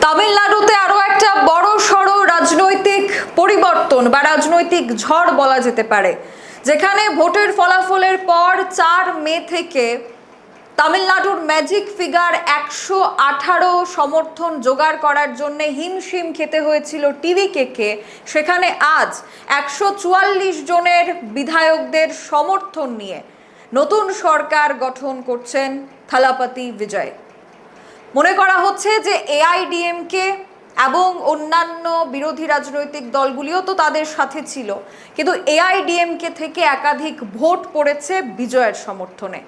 তামিলনাড়ুতে আরো একটা বড় সড় রাজনৈতিক পরিবর্তন বা রাজনৈতিক ঝড় বলা যেতে পারে, যেখানে ভোটের ফলাফলের পর 4 মে থেকে তামিলনাড়ুর ম্যাজিক ফিগার 118 সমর্থন জোগাড় করার জন্য হিমশিম খেতে হয়েছিল টিভিকেকে, সেখানে আজ 144 জনের বিধায়কদের সমর্থন নিয়ে নতুন সরকার গঠন করছেন থালাপাতি বিজয়। মনে করা হচ্ছে যে এআইডিএমকে এবং অন্যান্য বিরোধী রাজনৈতিক দলগুলিও তো তাদের সাথে ছিল, কিন্তু এআইডিএমকে থেকে একাধিক ভোট পড়েছে বিজয়ের সমর্থনে।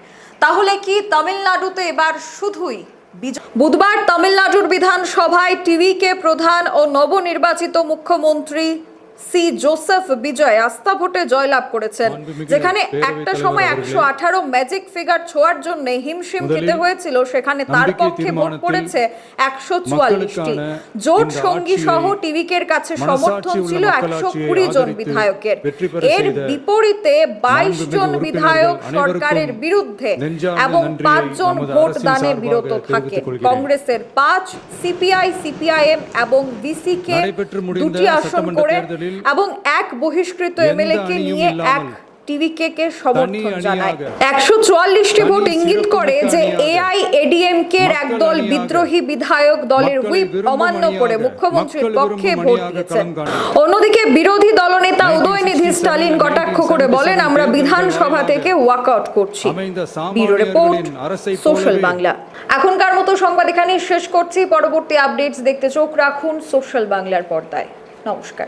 তাহলে কি তামিলনাড়ুতে এবার শুধুই বিজয়? বুধবার তামিলনাড়ুর বিধানসভায় টিভিকে প্রধান ও নবনির্বাচিত মুখ্যমন্ত্রী সি জোসেফ বিজয় আস্থা ভোটে জয়লাভ করেছেন, যেখানে একটা সময় 118 ম্যাজিক ফিগার ছোঁয়ার জন্য হিমশিম খেতে হয়েছিল, সেখানে তার পক্ষে ভোট পড়েছে 144টি। জোট সঙ্গী সহ টিভিকের কাছে সমর্থন ছিল 120 জন বিধায়কের। এর বিপরীতে 22 জন বিধায়ক সরকারের বিরুদ্ধে এবং 5 জন ভোট দানে বিরত থাকে। কংগ্রেসের 5, সিপিআই, সিপিআইএম এবং ভিসিকে 2টি আসন করে এবং এক বহিষ্কৃত এমএলএ কে নিয়ে এক টিভিকে কে সমর্থন জানায়। 144টি ভোট ইঙ্গিত করে যে এআইএডিএমকে এর একদল বিদ্রোহী বিধায়ক দলের হুইপ অমান্য করে মুখ্যমন্ত্রীর পক্ষে ভোট দিয়েছেন। অন্যদিকে বিরোধী দলনেতা উদয়নিধি স্টালিন কটাক্ষ করে বলেন, আমরা বিধানসভা থেকে ওয়াকআউট করছি। Bureau report, social Bangla. এখনকার মতো সংবাদ এখানেই শেষ করছি। পরবর্তী আপডেটস দেখতে চোখ রাখুন সোশ্যাল বাংলার পর্দায়। নমস্কার।